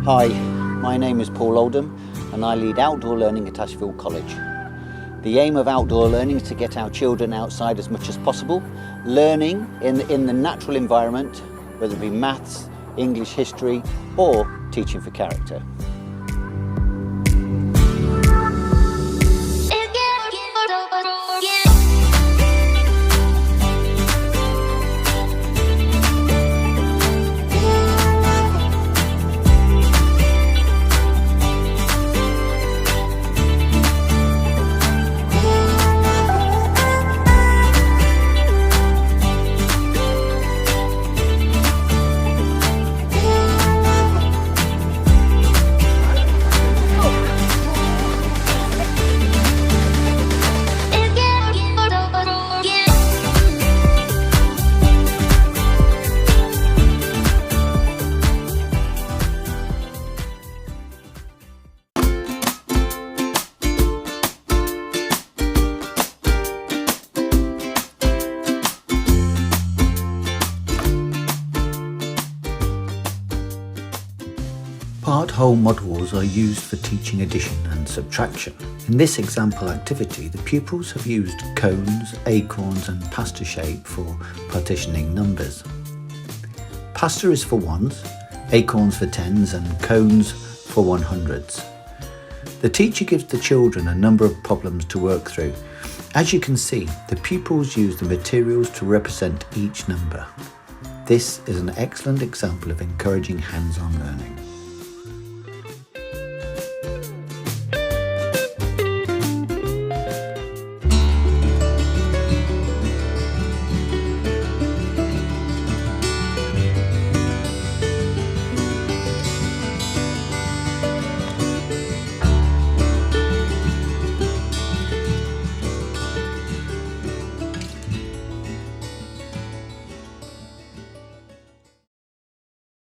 Hi, my name is Paul Oldham and I lead outdoor learning at Ashville College. The aim of outdoor learning is to get our children outside as much as possible, learning in the natural environment, whether it be maths, English, history or teaching for character. Part-whole models are used for teaching addition and subtraction. In this example activity, the pupils have used cones, acorns and pasta shape for partitioning numbers. Pasta is for ones, acorns for tens and cones for 100s. The teacher gives the children a number of problems to work through. As you can see, the pupils use the materials to represent each number. This is an excellent example of encouraging hands-on learning.